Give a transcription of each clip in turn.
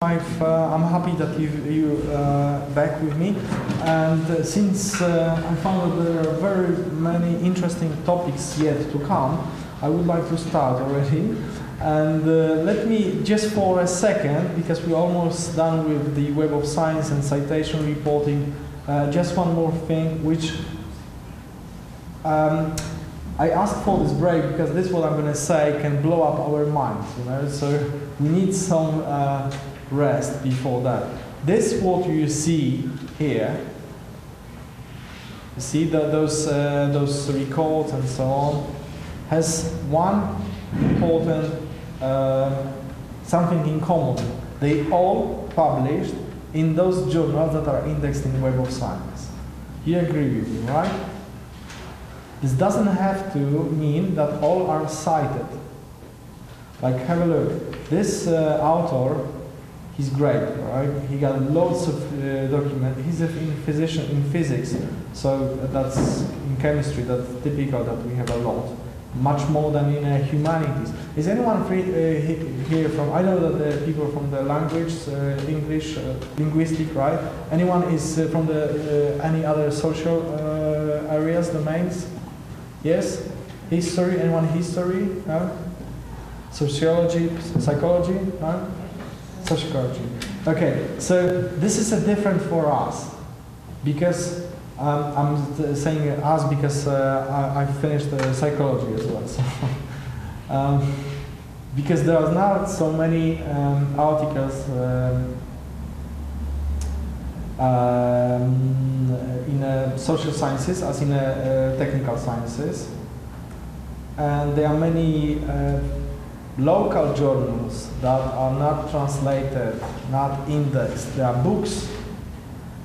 I'm happy that you back with me, and since I found that there are very many interesting topics yet to come, I would like to start already. And let me just for a second, because we're almost done with the Web of Science and citation reporting, just one more thing, which I asked for this break because this, what I'm going to say, can blow up our minds, you know. So we need some rest before that. This, what you see here, you see that those records and so on, has one important something in common. They all published in those journals that are indexed in the Web of Science. You agree with me, right? This doesn't have to mean that all are cited. Like, have a look. This author, he's great, right? He got loads of documents. He's a physician in physics, so that's in chemistry. That's typical that we have a lot, much more than in humanities. Is anyone free here from? I know that there are people from the language, English, linguistic, right? Anyone is from the any other social areas, domains? Yes, history. Anyone history? No? Sociology, psychology? No? Sociology. Okay, so this is a different for us because I'm saying us because I finished psychology as well. So, because there are not so many articles in social sciences as in technical sciences, and there are many local journals that are not translated, not indexed. There are books,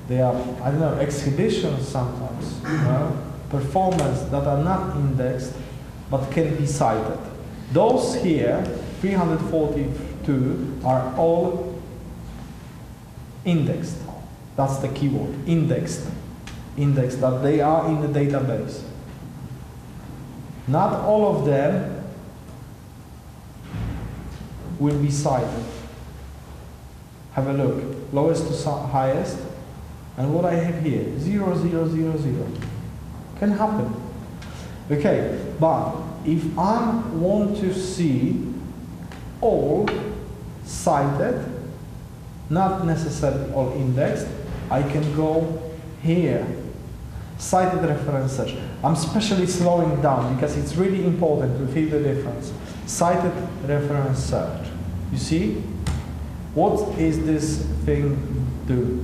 there are, I don't know, exhibitions sometimes, you know, performance that are not indexed but can be cited. Those here, 342, are all indexed. That's the keyword, indexed. Indexed, that they are in the database. Not all of them will be cited. Have a look, lowest to highest, and what I have here, 0, 0, 0, 0. Can happen. Okay, but if I want to see all cited, not necessarily all indexed, I can go here, cited reference search. I'm specially slowing down because it's really important to feel the difference. Cited reference search. You see? What is this thing do?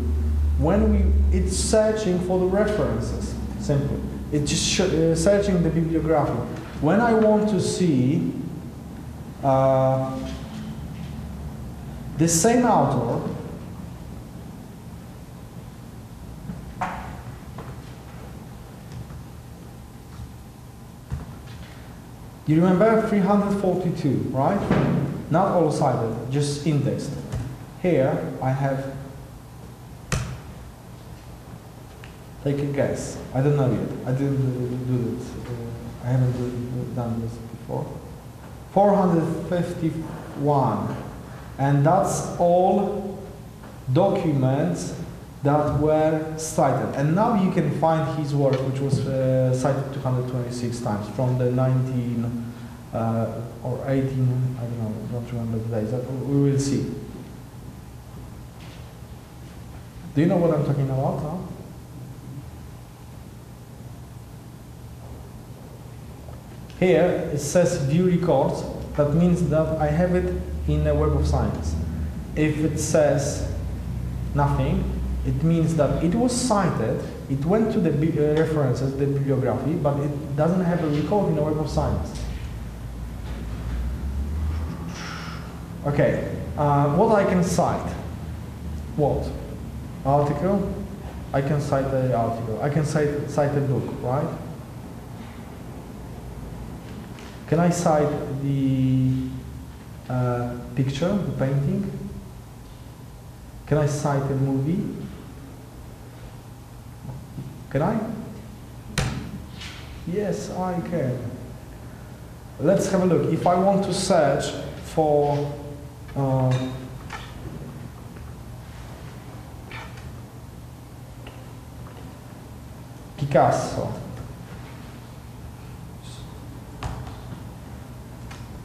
When it's searching for the references, simply. It's just searching the bibliography. When I want to see the same author, you remember 342, right? Not all cited, just indexed. Here I have, take a guess. I don't know yet. I didn't do this. I haven't done this before. 451. And that's all documents that were cited. And now you can find his work, which was cited 226 times from the 19 or 18, I don't know, don't remember the days. We will see. Do you know what I'm talking about now? Here it says view records. That means that I have it in the Web of Science. If it says nothing, it means that it was cited, it went to the references, the bibliography, but it doesn't have a record in the Web of Science. Okay, what I can cite? What? Article? I can cite the article. I can cite a book, right? Can I cite the picture, the painting? Can I cite a movie? Can I? Yes, I can. Let's have a look. If I want to search for Picasso.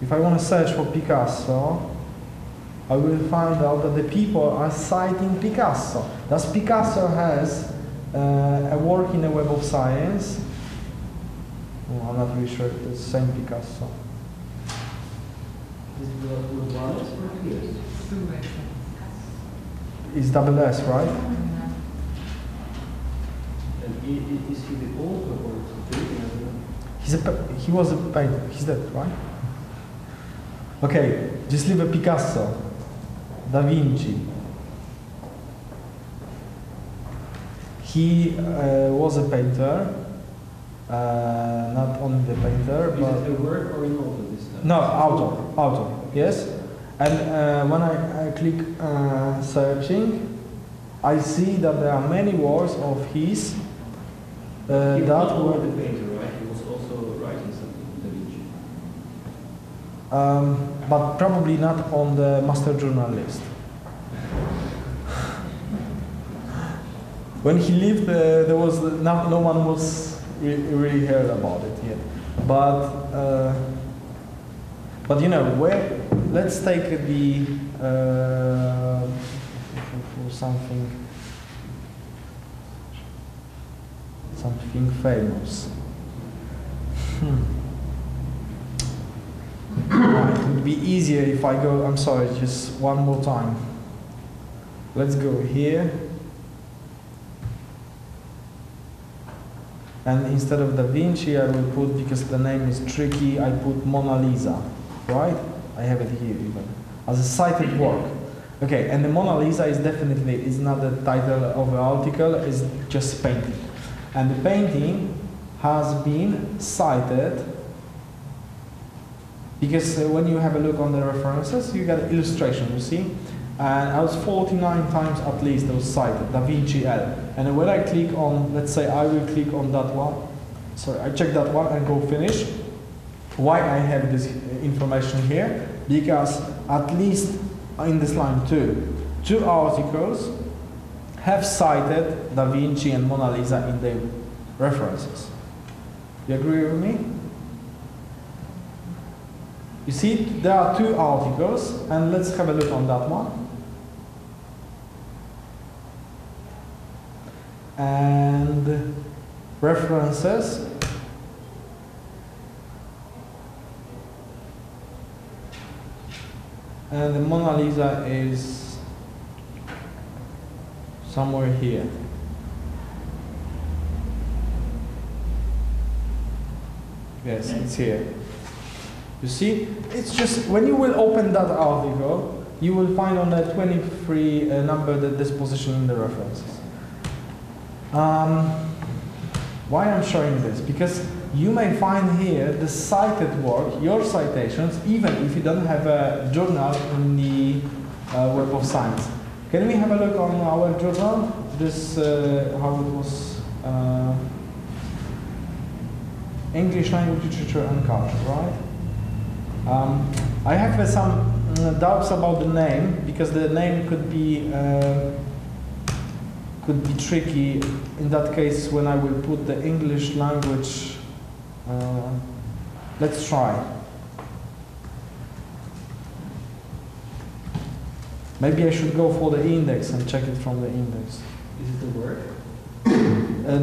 If I want to search for Picasso, I will find out that the people are citing Picasso. Does Picasso has a work in the Web of Science? Oh, I'm not really sure if it's the same Picasso. Is it with one S or two S? Two S. It's double S, right? And is he the author or something? He was a painter. He's dead, right? Okay, just leave a Picasso. Da Vinci. He was a painter. Not only the painter, but is it a work or an author this time? no, author, yes. And when I click searching, I see that there are many works of his He was that not were. only the painter, right? He was also writing something, Da Vinci. But probably not on the master journal list. When he lived, there was no one was really heard about it yet. But you know, let's take the something famous. Right, it would be easier if I go. I'm sorry, just one more time. Let's go here. And instead of Da Vinci, I will put, because the name is tricky, I put Mona Lisa, right? I have it here even, as a cited work. Okay, and the Mona Lisa is definitely, it's not the title of the article, it's just painting. And the painting has been cited, because when you have a look on the references, you get illustration, you see? And I was 49 times at least those cited, Da Vinci L. And when I click on, let's say I will click on that one, sorry, I check that one and go finish. Why I have this information here? Because at least in this line two articles have cited Da Vinci and Mona Lisa in their references. You agree with me? You see, there are two articles, and let's have a look on that one. And references. And the Mona Lisa is somewhere here. Yes, it's here. You see, it's just, when you will open that article, you will find on the 23 number that this position in the references. Why I'm showing this? Because you may find here the cited work, your citations, even if you don't have a journal in the Web of Science. Can we have a look on our journal? This, how it was, English language, literature and culture, right? I have some doubts about the name, because the name could be tricky. In that case, when I will put the English language, let's try. Maybe I should go for the index and check it from the index. Is it the work?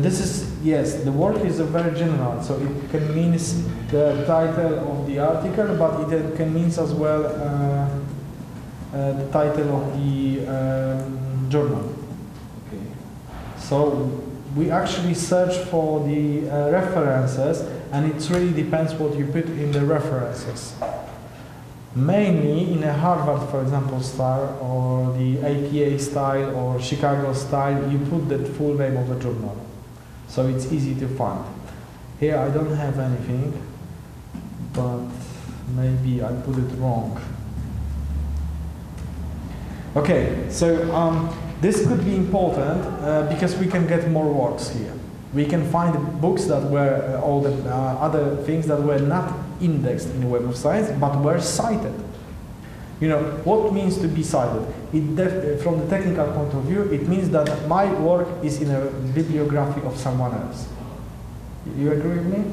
This is, yes, the work is a very general, so it can mean the title of the article, but it can mean as well the title of the journal. Okay. So we actually search for the references, and it really depends what you put in the references. Mainly in a Harvard, for example, style, or the APA style, or Chicago style, you put the full name of the journal. So it's easy to find. Here I don't have anything, but maybe I put it wrong. Okay, so this could be important because we can get more works here. We can find books that were, all the other things that were not indexed in the Web of Science, but were cited. You know, what means to be cited? From the technical point of view, it means that my work is in a bibliography of someone else. You agree with me?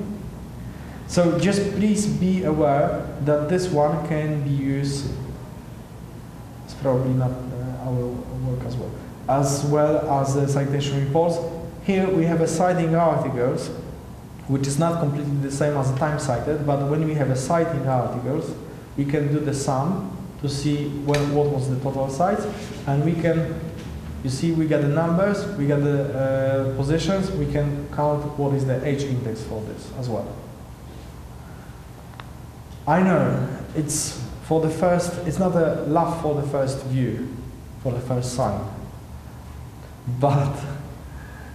So just please be aware that this one can be used, it's probably not our work as well as the citation reports. Here we have a citing articles, which is not completely the same as the time cited, but when we have a citing articles, we can do the sum to see what was the total sites, and we can, you see, we got the numbers, we got the positions, we can count what is the H index for this as well. I know it's for the first, it's not a love for the first view, for the first sign, but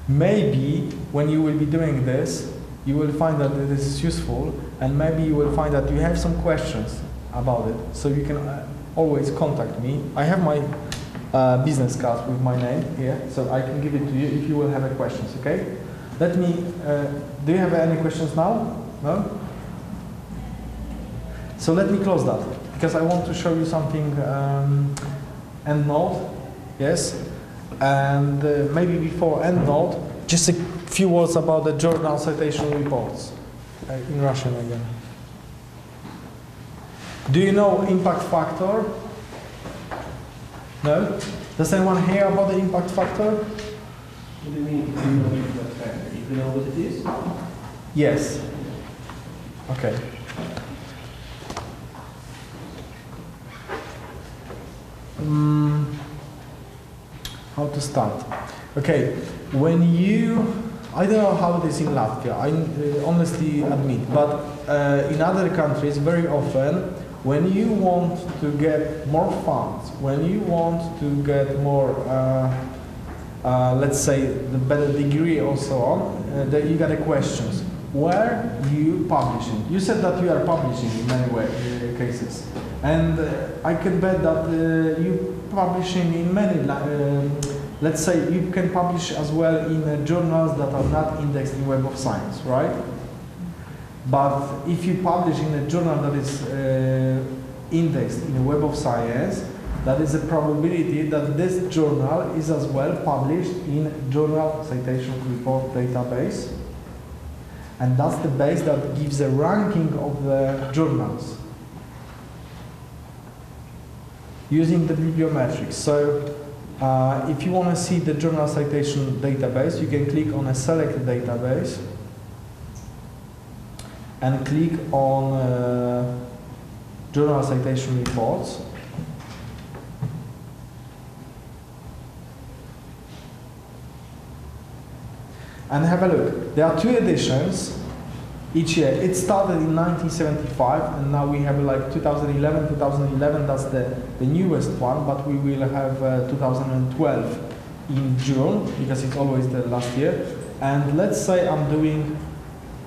maybe when you will be doing this, you will find that it is useful, and maybe you will find that you have some questions about it, so you can always contact me. I have my business card with my name here, so I can give it to you if you will have any questions, okay? Let me, do you have any questions now? No? So let me close that, because I want to show you something, EndNote, yes? And maybe before EndNote, just a few words about the journal citation reports, in Russian again. Do you know impact factor? No? Does anyone hear about the impact factor? What do you mean, if you know impact factor? If you know what it is? Yes. Okay. How to start? Okay, when you, I don't know how it is in Latvia, I honestly admit, but in other countries very often, when you want to get more funds, when you want to get more, let's say, the better degree or so on, then you got the questions. Where you publishing? You said that you are publishing in many cases. And I can bet that you publishing in many, let's say you can publish as well in journals that are not indexed in Web of Science, right? But if you publish in a journal that is indexed in the Web of Science, that is a probability that this journal is as well published in Journal Citation Report database. And that's the base that gives a ranking of the journals using the bibliometrics. So if you want to see the journal citation database, you can click on a select database and click on journal citation reports. And have a look. There are 2 editions each year. It started in 1975, and now we have like 2011. 2011, that's the newest one, but we will have 2012 in June, because it's always the last year. And let's say I'm doing,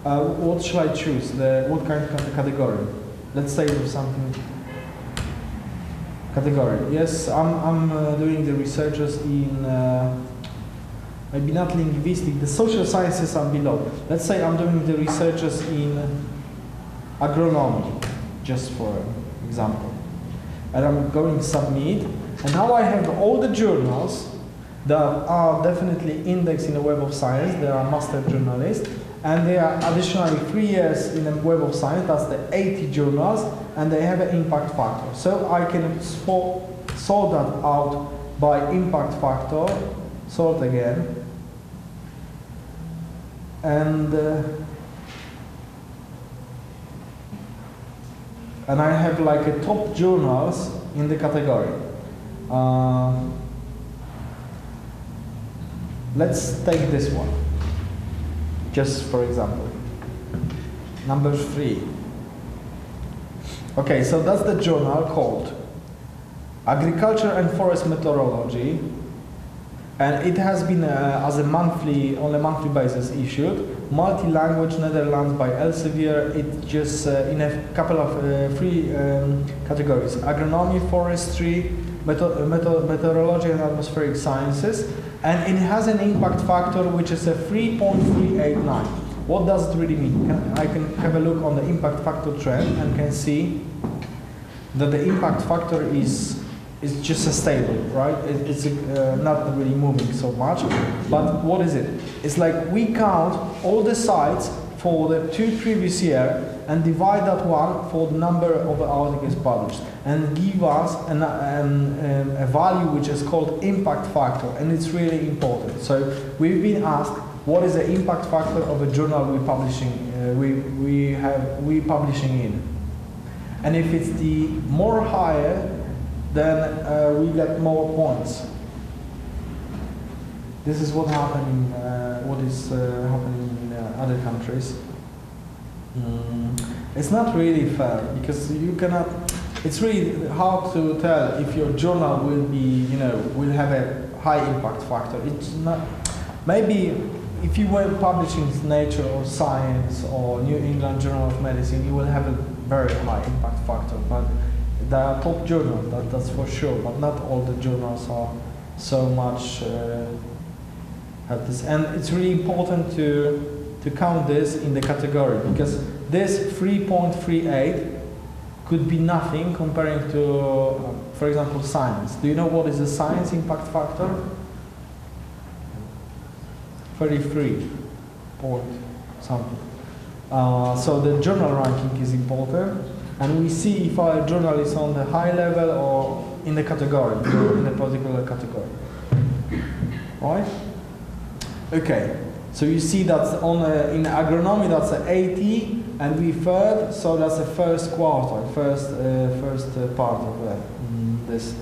what shall I choose? What kind of category? Let's say something, category. Yes, I'm doing the researchers in, maybe not linguistic, the social sciences are below. Let's say I'm doing the researchers in agronomy, just for example. And I'm going to submit, and now I have all the journals that are definitely indexed in the Web of Science. They are master journalists, and they are additionally 3 years in the Web of Science. That's the 80 journals, and they have an impact factor. So I can sort that out by impact factor, sort again, and I have like a top journals in the category. Let's take this one, just for example. Number 3. Okay, so that's the journal called Agriculture and Forest Meteorology, and it has been as a monthly, on a monthly basis issued. Multi-language, Netherlands by Elsevier. It just in a couple of 3 categories: agronomy, forestry, meteorology, and atmospheric sciences. And it has an impact factor which is a 3.389. What does it really mean? I can have a look on the impact factor trend and can see that the impact factor is it's just a stable, right? It's not really moving so much. But what is it? It's like we count all the sites for the 2 previous year and divide that one for the number of articles published and give us a value which is called impact factor, and it's really important. So we've been asked what is the impact factor of a journal we publishing in, and if it's the more higher, then we get more points. This is what happening. What is happening in other countries. It's not really fair because you cannot. It's really hard to tell if your journal will be, will have a high impact factor. It's not. Maybe if you were publishing Nature or Science or New England Journal of Medicine, you will have a very high impact factor. But there are top journals, that's for sure. But not all the journals are so much. Have this, and it's really important to count this in the category, because this 3.38 could be nothing comparing to, for example, science. Do you know what is the science impact factor? 33 point something. So the journal ranking is important, and we see if our journal is on the high level or in the category, in a particular category. Right? Okay, so you see that's in agronomy that's 80, and we third, so that's the first quarter, first part of this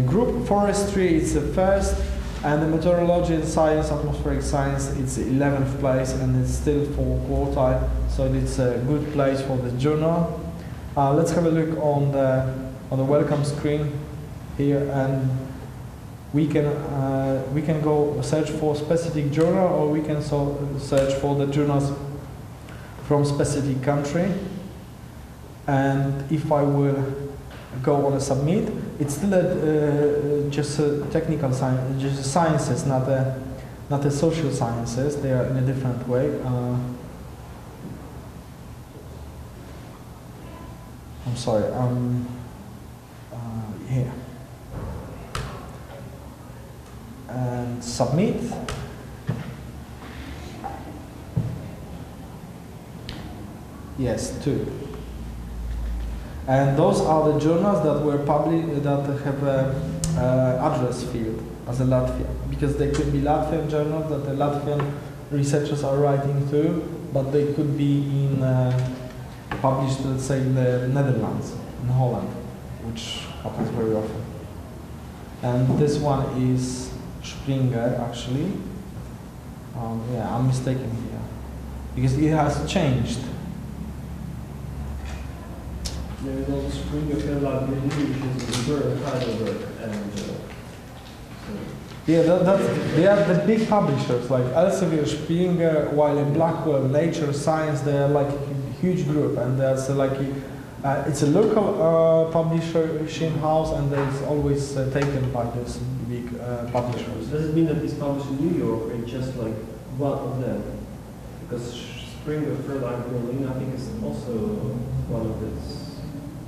group. Forestry is the first, and the meteorology and science, atmospheric science, it's 11th place, and it's still 4th quartile, so it's a good place for the journal. Let's have a look on the welcome screen here, and we can go search for specific journal, or we can search for the journals from specific country. And if I will go on a submit, it's still just a technical science, just sciences, not a social sciences. They are in a different way. I'm sorry. Here. And submit. Yes, 2. And those are the journals that were published that have an address field as a Latvia, because they could be Latvian journals that the Latvian researchers are writing to, but they could be published, let's say, in the Netherlands, in Holland, which happens very often. And this one is Springer, actually. Yeah, I'm mistaken here, because it has changed. There is also Springer Verlag, which is the Heidelberg, and yeah, they are the big publishers like Elsevier, Springer, while in Blackwell, Nature, Science, they are like a huge group, and there's like it's a local publishing house, and it's always taken by this big publishers. Does it mean that it's published in New York, or just like one of them? Because Springer Verlag Berlin, I think, is also one of its.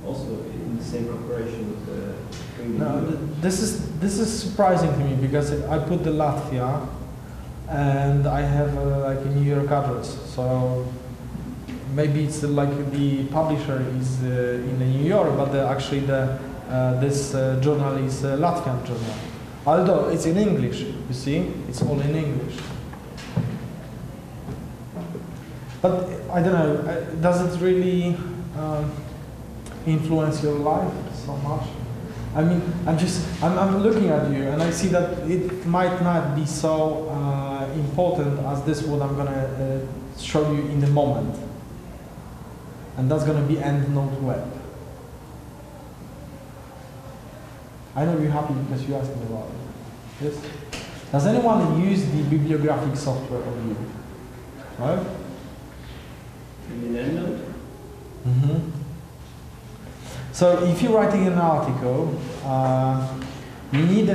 Also in the same corporation with the No, this is surprising to me, because I put the Latvia, and I have like a New York address. So maybe it's like the publisher is in New York, but actually this journal is a Latvian journal. Although it's in English, you see, it's all in English. But I don't know, does it really influence your life so much? I mean, I'm looking at you, and I see that it might not be so important as this what I'm gonna show you in the moment, and that's gonna be EndNote Web. I know you're happy because you asked me about it. Yes. Does anyone use the bibliographic software of you? Right? You mean EndNote? Mm-hmm. So if you're writing an article, you need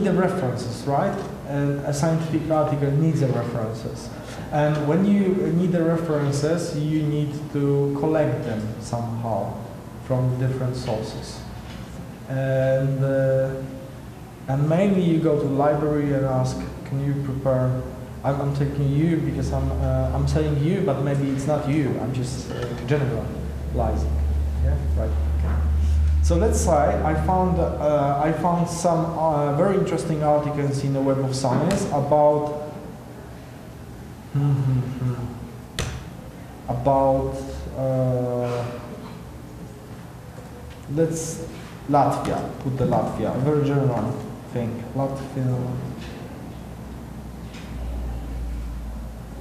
the references, right? And a scientific article needs the references. And when you need the references, you need to collect them somehow from different sources. and mainly you go to the library and ask, can you prepare? I'm taking you because I'm saying you, but maybe it's not you. I'm just generalizing. Yeah, right. Okay. So let's say I found some very interesting articles in the Web of Science about let's Latvia. Put the Latvia. A very general thing. Latvia.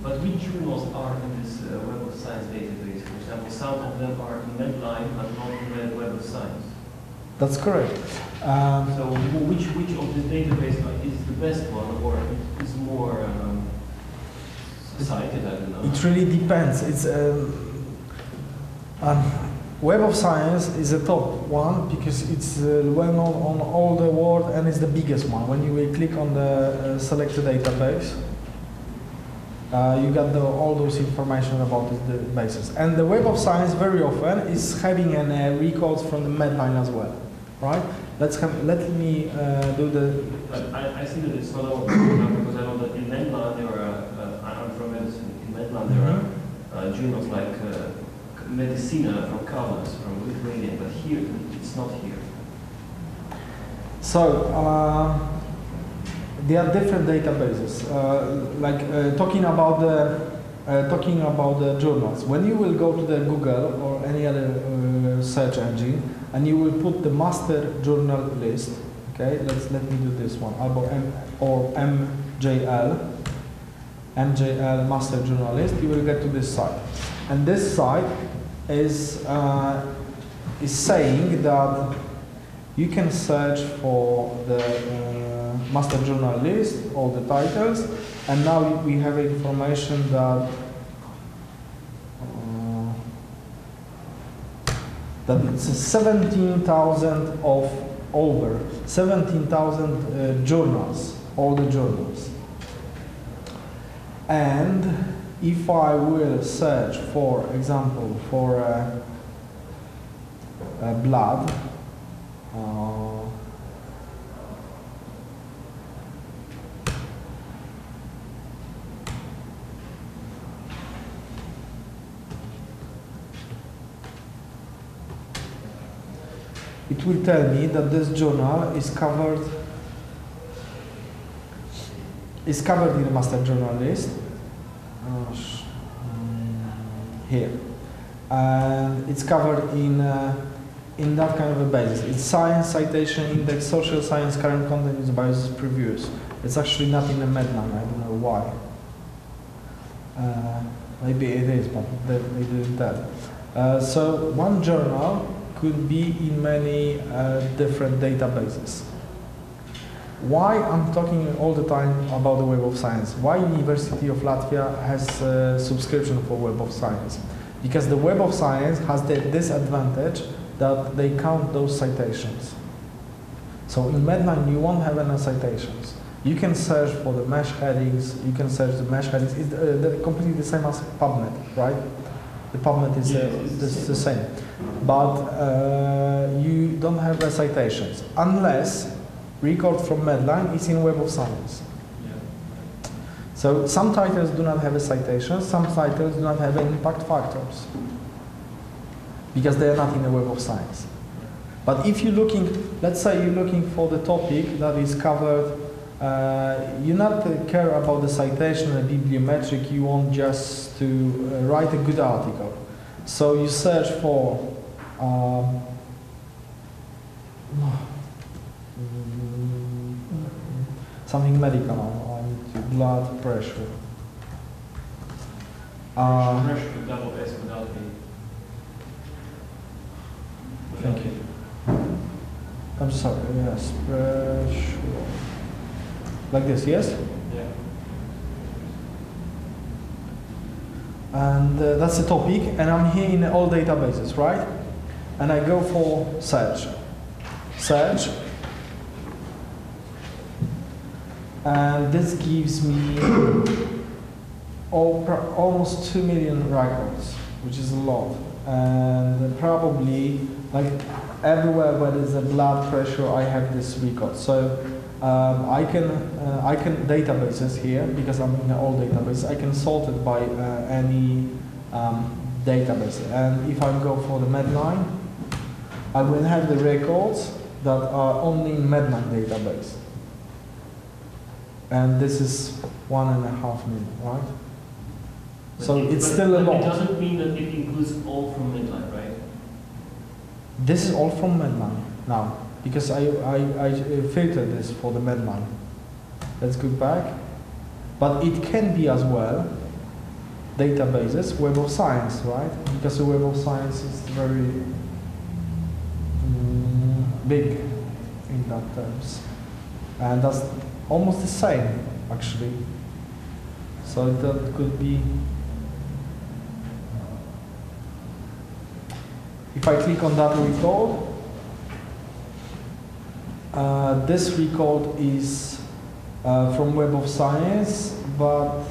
But which journals are in this Web of Science database? For example, some of them are in Medline, but not in the Web of Science. That's correct. So which of the database is the best one, or is more cited? I don't know. It really depends. It's Web of Science is a top one because it's well known on all the world and it's the biggest one. When you will click on the selected database, you got all those information about the basis. And the Web of Science very often is having records from the Medline as well, right? Let me do the. I see that it's not all because I know that in Medline there are. I'm from medicine. In Medline there are journals like Medicina from Kaunas, from Lithuania, but here it's not here. So. There are different databases, talking about the journals. When you will go to the Google or any other search engine, and you will put the master journal list. Okay, let me do this one. Or MJL master journal list. You will get to this site, and this site is saying that you can search for the master journal list, all the titles, and now we have information that it's 17,000 of over 17,000 journals, all the journals. And if I will search, for example, for blood. It will tell me that this journal is covered in the master journal list here, and it's covered in that kind of a basis. It's Science Citation Index, Social Science, Current Content is Biases Previews. It's actually not in the Medline. I don't know why. Maybe it is, but they didn't tell. So one journal could be in many different databases. Why I'm talking all the time about the Web of Science? Why University of Latvia has a subscription for Web of Science? Because the Web of Science has the disadvantage that they count those citations. So in Medline you won't have any citations. You can search for the mesh headings, you can search the mesh headings. It's completely the same as PubMed, right? The PubMed is the same. But you don't have the citations unless record from Medline is in Web of Science. Yeah. So some titles do not have a citation, some titles do not have impact factors because they are not in the Web of Science. But if you're looking, let's say you're looking for the topic that is covered, you not care about the citation and bibliometric, you want just to write a good article. So you search for something medical. I need to blood pressure. Pressure with double S without A. Thank you. I'm sorry. Yes, pressure. Like this, yes? Yeah. And that's the topic, and I'm here in all databases, right? And I go for search. Search. And this gives me almost 2 million records, which is a lot. and probably like everywhere where there's a blood pressure, I have this record. So I can databases here, because I'm in all databases, I can sort it by any database. And if I go for the Medline, I will have the records that are only in Medline database. And this is 1.5 million, right? So it's still a lot. It doesn't mean that it includes all from Medline, right? This is all from Medline now, because I filtered this for the Medline. Let's go back. But it can be as well databases, Web of Science, right? Because the Web of Science is very big in that terms. And that's almost the same, actually. So that could be, if I click on that record, this record is from Web of Science, but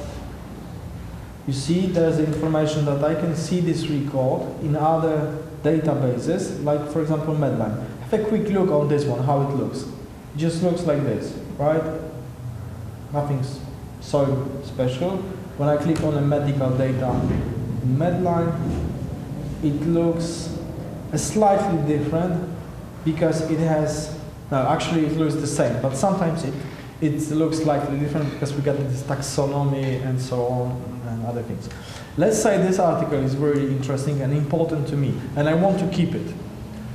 you see there's information that I can see this record in other databases, like for example Medline. Have a quick look on this one, how it looks. It just looks like this, right? Nothing so special. When I click on the medical data in Medline, it looks slightly different because it has, no, actually it looks the same, but sometimes it looks slightly different because we got this taxonomy and so on and other things. Let's say this article is very interesting and important to me, and I want to keep it.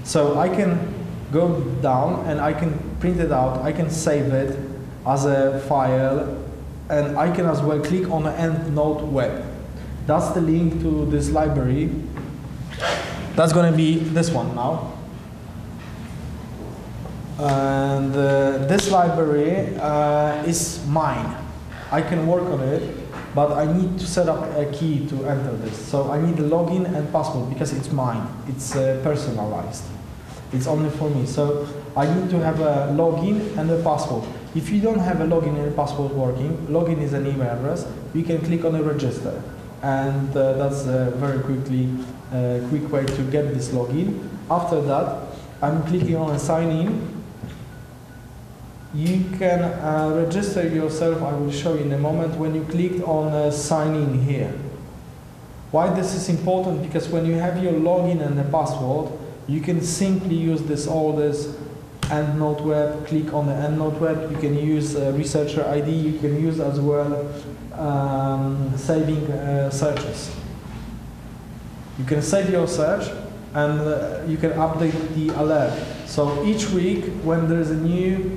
So I can go down and I can print it out, I can save it as a file, and I can as well click on the EndNote web. That's the link to this library. That's going to be this one now. And this library is mine. I can work on it, but I need to set up a key to enter this. So I need a login and password because it's mine. It's personalized. It's only for me. So I need to have a login and a password. If you don't have a login and a password working, login is an email address, you can click on the register. And that's a very quick way to get this login. After that, I'm clicking on a sign in. You can register yourself, I will show you in a moment, when you clicked on sign in here. Why this is important? Because when you have your login and the password, you can simply use this EndNote web, click on the EndNote web, you can use researcher ID, you can use as well saving searches. You can save your search and you can update the alert. So each week when there's a new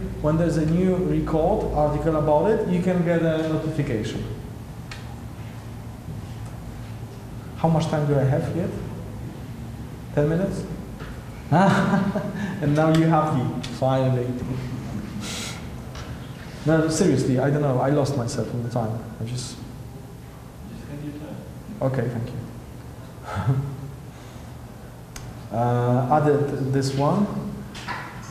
record article about it, you can get a notification. How much time do I have yet? 10 minutes? And now you have me, finally. No, seriously, I don't know, I lost myself in the time. Just take your time. Okay, thank you. Added this one,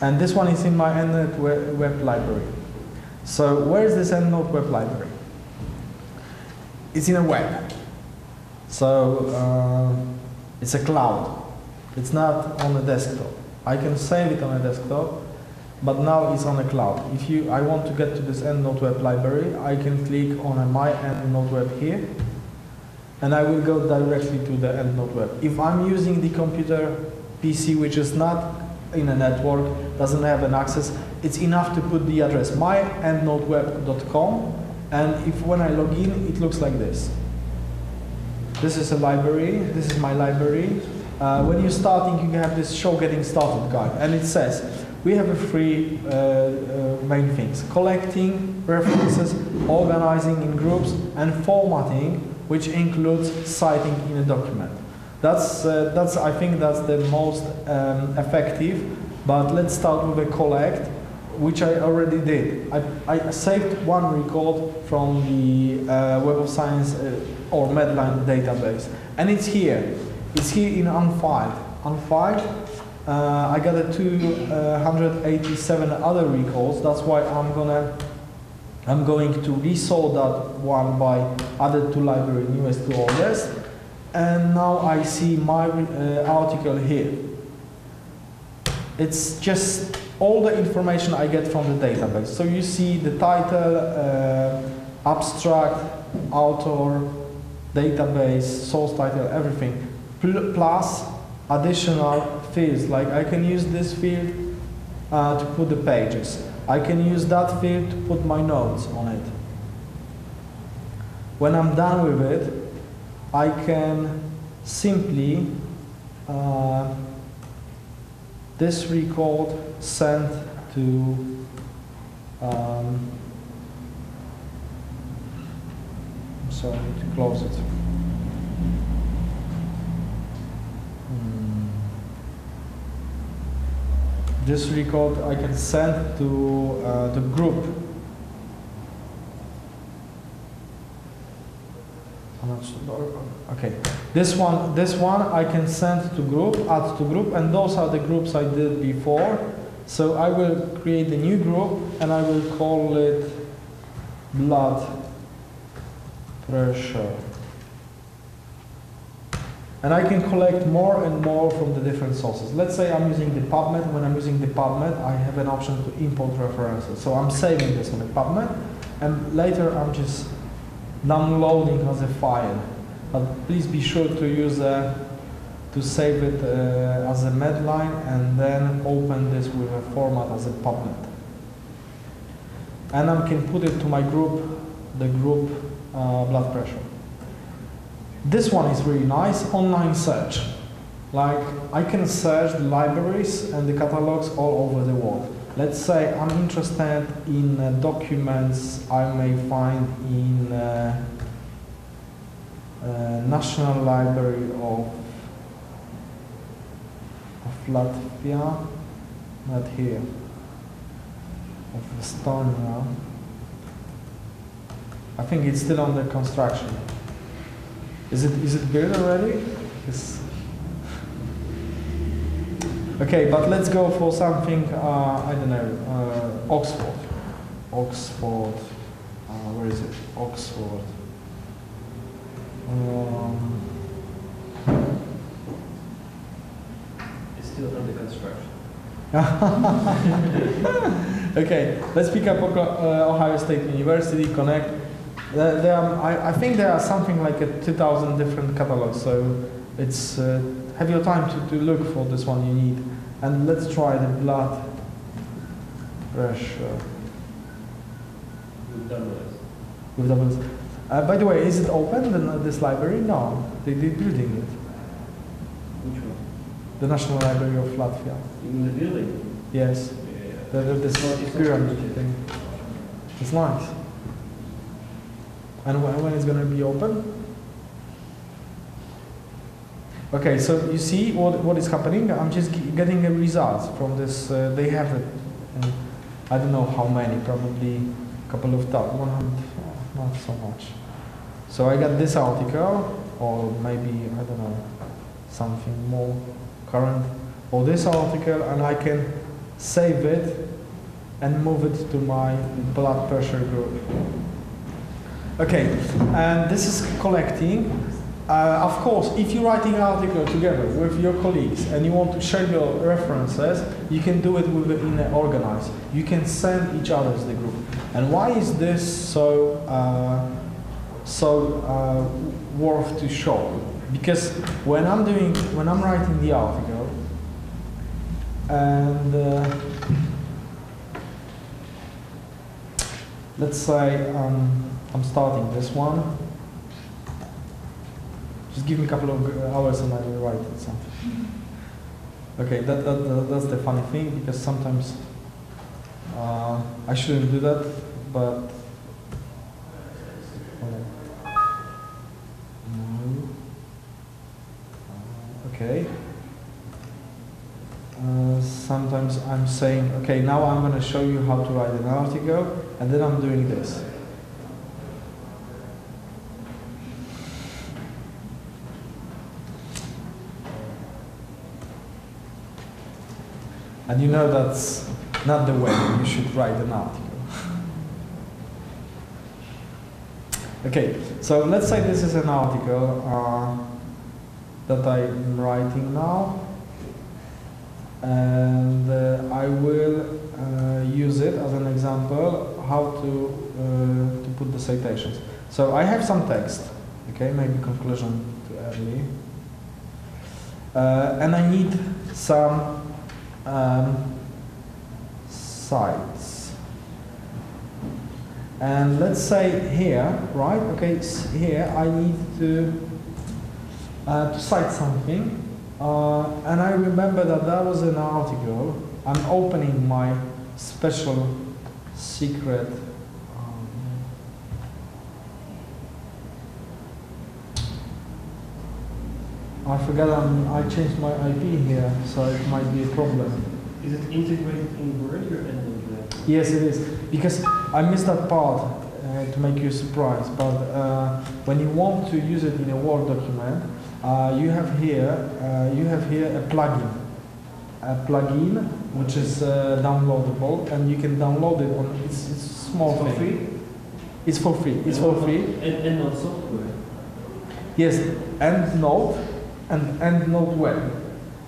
and this one is in my EndNote web library. So where is this EndNote web library? It's in a web. So it's a cloud. It's not on a desktop. I can save it on a desktop, but now it's on a cloud. If I want to get to this EndNote web library, I can click on my EndNote web here, and I will go directly to the EndNote web. If I'm using the computer PC, which is not in a network, doesn't have an access, it's enough to put the address myendnoteweb.com, and when I log in, it looks like this. This is a library. This is my library. When you're starting, you have this show getting started guide, and it says we have a three main things: collecting references, organizing in groups, and formatting, which includes citing in a document. That's I think that's the most effective. But let's start with a collect, which I already did. I saved one record from the Web of Science or Medline database, and it's here. It's here in unfiled. Unfiled. I got 287 other records. That's why I'm going to resort that one by added to library, newest to oldest. and now I see my article here. It's just all the information I get from the database. So you see the title, abstract, author, database, source title, everything, plus additional fields. Like I can use this field to put the pages. I can use that field to put my notes on it. When I'm done with it, I can simply this record sent to I'm sorry, I need to close it. This record I can send to the group. Okay, this one I can send to group, add to group, and those are the groups I did before. So I will create a new group and I will call it blood pressure. And I can collect more and more from the different sources. Let's say I'm using the PubMed. When I'm using the PubMed, I have an option to import references. So I'm saving this on the PubMed, and later I'm just downloading as a file. But please be sure to use to save it as a Medline, and then open this with a format as a PubMed. And I can put it to my group, the group blood pressure. This one is really nice, online search. Like I can search the libraries and the catalogs all over the world. Let's say I'm interested in documents I may find in National Library of Latvia, not here, of Estonia. I think it's still under construction. Is it built already? Okay, but let's go for something, I don't know, Oxford. Oxford, where is it? Oxford. It's still under construction. Okay, let's pick up Ohio State University, connect. I think there are something like 2,000 different catalogs, so it's have your time to look for this one you need. And let's try the blood pressure. We've done this. With doubles. By the way, is it open, this library? No, they're building it. Which one? The National Library of Latvia. In the building? Yes. Yeah. This pyramid thing. It's nice. And when it's going to be open? Okay, so you see what is happening? I'm just getting a results from this. They have it. I don't know how many, probably a couple of thousand, 100, not so much. So I got this article, or maybe, I don't know, something more current, or this article, and I can save it and move it to my blood pressure group. Okay, and this is collecting. Of course, if you're writing an article together with your colleagues and you want to share your references, you can do it in an organized. You can send each other the group. And why is this so worth to show? Because when I'm writing the article, and let's say I'm starting this one. Just give me a couple of hours and I will write something. Okay, that's the funny thing, because sometimes I shouldn't do that, but no. Okay. Sometimes I'm saying, okay, now I'm going to show you how to write an article, and then I'm doing this. And you know that's not the way you should write an article. Okay, so let's say this is an article. that I'm writing now, and I will use it as an example how to put the citations. So I have some text, okay, maybe conclusion too early, and I need some sites. And let's say here, right? Okay, here I need to cite something, and I remember that that was an article. I'm opening my special secret. I forgot I changed my IP here, so it might be a problem. Is it integrated in Word or EndNote? Yes, it is. Because I missed that part to make you surprised. But when you want to use it in a Word document, you have here a plugin which is downloadable, and you can download it on. It's a small thing. Free? It's for free. It's for free. EndNote software. Yes, EndNote and EndNote Web.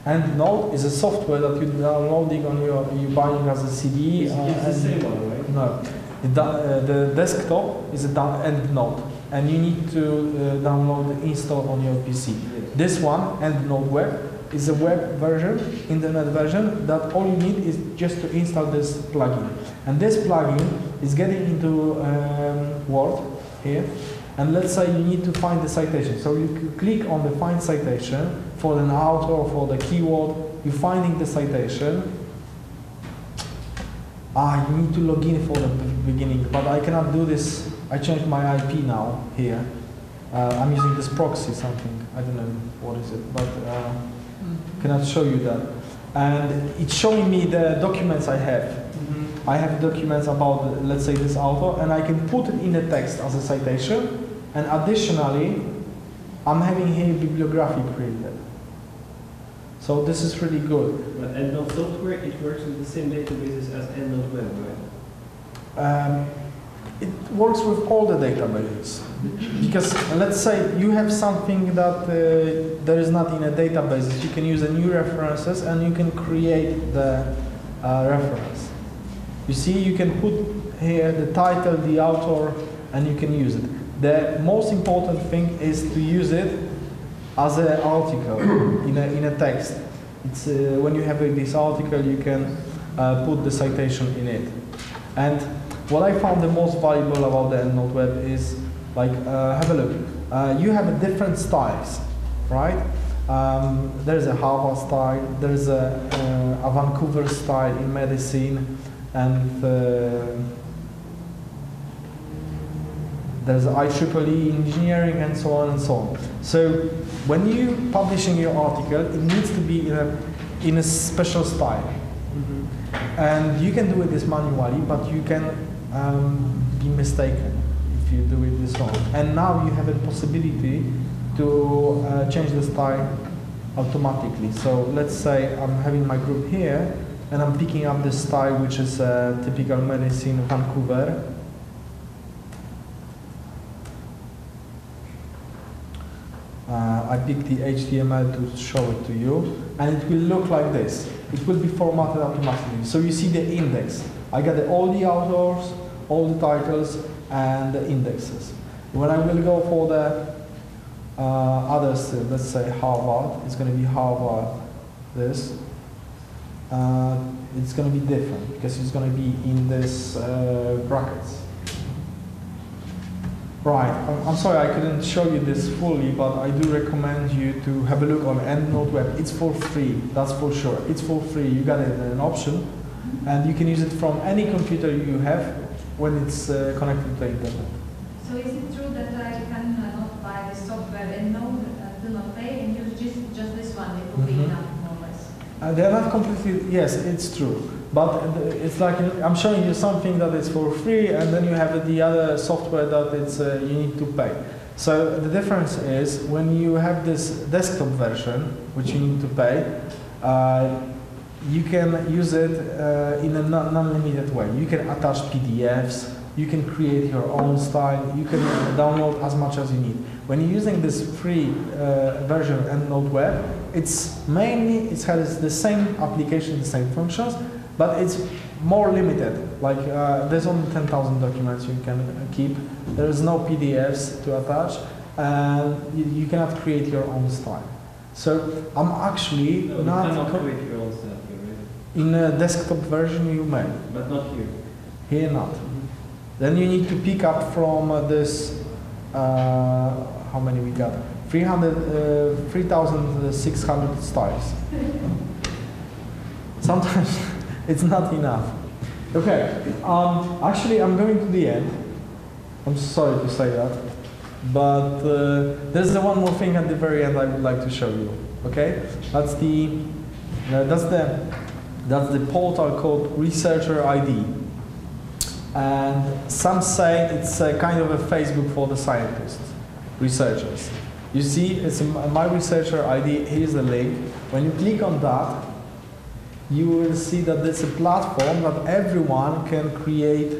EndNote is a software that you're downloading on you buying as a CD. It's the same one, right? No, the desktop is a EndNote, and you need to download and install on your PC. Yes. This one, EndNote Web, is a web version, internet version, that all you need is just to install this plugin. And this plugin is getting into Word here. And let's say you need to find the citation. So you click on the find citation for an author, for the keyword. You're finding the citation. You need to log in for the beginning, but I cannot do this. I changed my IP now here. I'm using this proxy something. I don't know what is it, but cannot show you that. And it's showing me the documents I have. I have documents about, let's say, this author, and I can put it in the text as a citation. And additionally, I'm having here bibliography created. So this is really good. But EndNote software, it works with the same databases as EndNote Web, right? It works with all the databases. Because let's say you have something that there is not in a database. You can use a new references, and you can create the reference. You see, you can put here the title, the author, and you can use it. The most important thing is to use it as an article in a text. It's when you have this article, you can put the citation in it. And what I found the most valuable about the EndNote Web is, like, have a look. You have different styles, right? There's a Harvard style, there's a Vancouver style in medicine, and there's IEEE engineering, and so on and so on. So when you publishing your article, it needs to be in a special style. And you can do it this manually, but you can be mistaken if you do it this wrong. And now you have a possibility to change the style automatically. So let's say I'm having my group here, and I'm picking up this style, which is typical medicine Vancouver. I pick the HTML to show it to you, and it will look like this. It will be formatted automatically. So you see the index. I got all the authors, all the titles, and the indexes. When I will go for the others, let's say Harvard, it's going to be Harvard this. It's going to be different because it's going to be in this brackets. Right, I'm sorry I couldn't show you this fully, but I do recommend you to have a look on EndNote Web. It's for free, that's for sure. It's for free, you got it an option, and you can use it from any computer you have when it's connected to the internet. So is it true that I can not buy the software EndNote, do not pay, and use just this one? It will be enough, more or less. They're not completely, yes, it's true. But it's like I'm showing you something that is for free, and then you have the other software that it's you need to pay. So the difference is when you have this desktop version, which you need to pay, you can use it in a non-limited way. You can attach PDFs, You can create your own style. You can download as much as you need. When you're using this free version of EndNote Web, it's mainly, it has the same application, the same functions, but it's more limited. Like there's only 10,000 documents you can keep. There is no PDFs to attach, and you cannot create your own style. So I'm actually No, you cannot create your own style here, right? in a desktop version you may. But not here. Here not. Then you need to pick up from this, how many we got? 3,600 styles. Sometimes it's not enough. Okay, actually I'm going to the end. I'm sorry to say that. But there's the one more thing at the very end I would like to show you. Okay, that's the portal called Researcher ID, and some say it's a kind of a Facebook for the scientists, researchers. You see, it's my Researcher ID. Here's the link. When you click on that, you will see that it's a platform that everyone can create.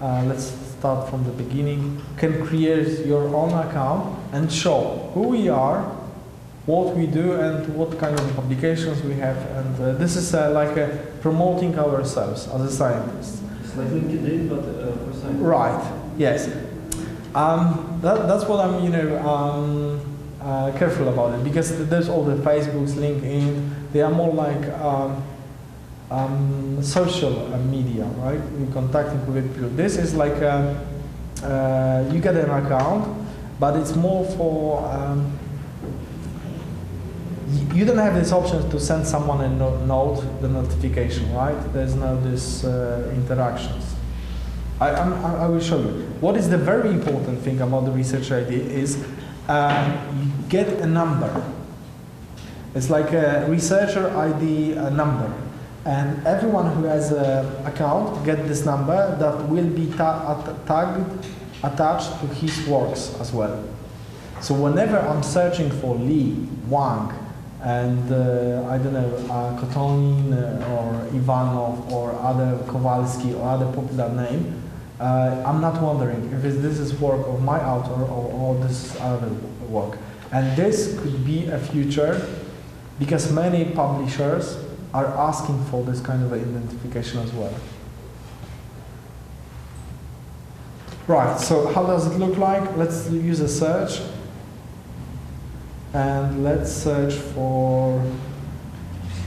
Let's start from the beginning. Can create your own account and show who we are, what we do, and what kind of publications we have. And this is like promoting ourselves as a scientist. It's like LinkedIn, but for science. Right. Yes. That's what I'm, careful about it, because there's all the Facebooks, LinkedIn. They are more like social media, right? You're contacting with people. This is like you get an account, but it's more for you don't have this option to send someone a note, the notification, right? There's no this interactions. I will show you. What is the very important thing about the Researcher ID is you get a number. It's like a Researcher ID number. And everyone who has an account get this number that will be attached to his works as well. So whenever I'm searching for Li, Wang, and I don't know, Kotonin or Ivanov or other Kowalski or other popular name, I'm not wondering if this is work of my author or this other work. And this could be a future, because many publishers are asking for this kind of identification as well. Right, so how does it look like? Let's use a search. And let's search for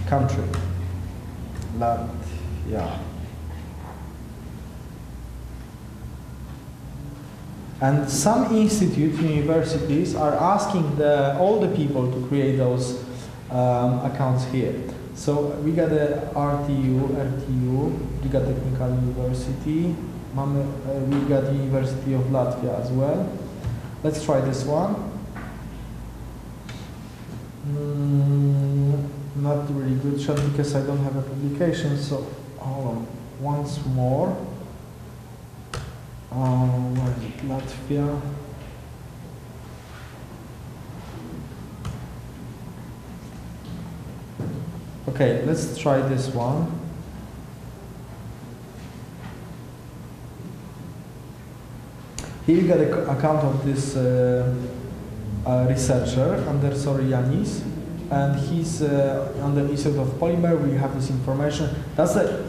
country. Latvia. And some institutes, universities, are asking all the people to create those accounts here. So we got the RTU, Riga Technical University, we got the University of Latvia as well. Let's try this one. Not really good shot because I don't have a publication, so hold on, once more. Where is it? Latvia. Okay, let's try this one. Here you got an account of this researcher under Yanis, and he's on the Institute of Polymer. We have this information.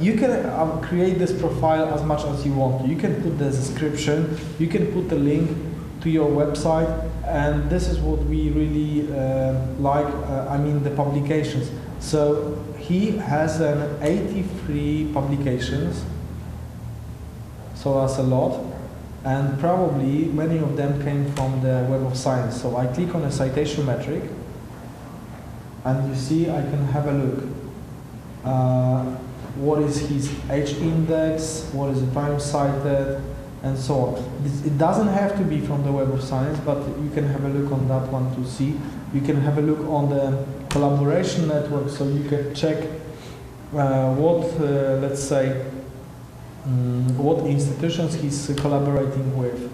You can create this profile as much as you want to. You can put the description, you can put the link to your website, and this is what we really like, the publications. So he has 83 publications, so that's a lot, and probably many of them came from the Web of Science. So I click on a citation metric, and you see I can have a look. What is his H index, what is the time cited, and so on. It doesn't have to be from the Web of Science, but you can have a look on that one to see. You can have a look on the collaboration network, so you can check let's say, what institutions he's collaborating with.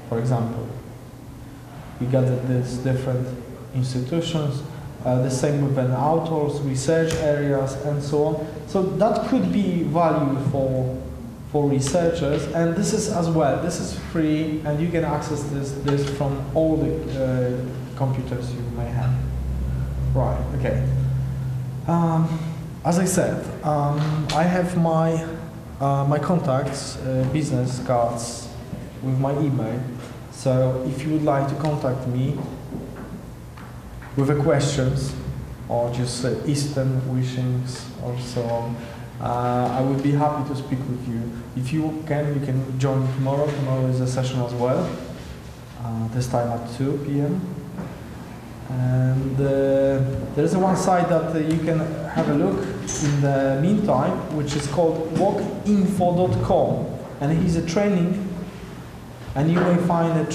For example, we got these different institutions. The same with an authors, research areas, and so on. So that could be value for researchers, and this is as well. This is free, and you can access this from all the computers you may have. Right. Okay. As I said, I have my my contacts, business cards, with my email. So if you would like to contact me with a questions or just Eastern wishings or so on, I would be happy to speak with you. If you can join tomorrow. Tomorrow is a session as well, this time at 2 p.m. And there's one site that you can have a look in the meantime, which is called walkinfo.com, and it's a training, and you may find the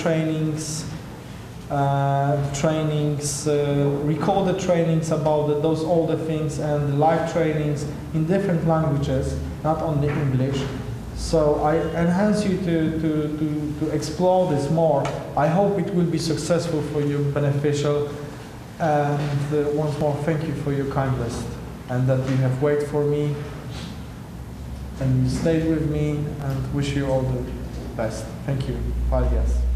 recorded trainings about those older things and live trainings in different languages, not only English. So I enhance you to explore this more. I hope it will be successful for you, beneficial. And once more, thank you for your kindness and that you have waited for me and you stayed with me, and wish you all the best. Thank you. Paldies.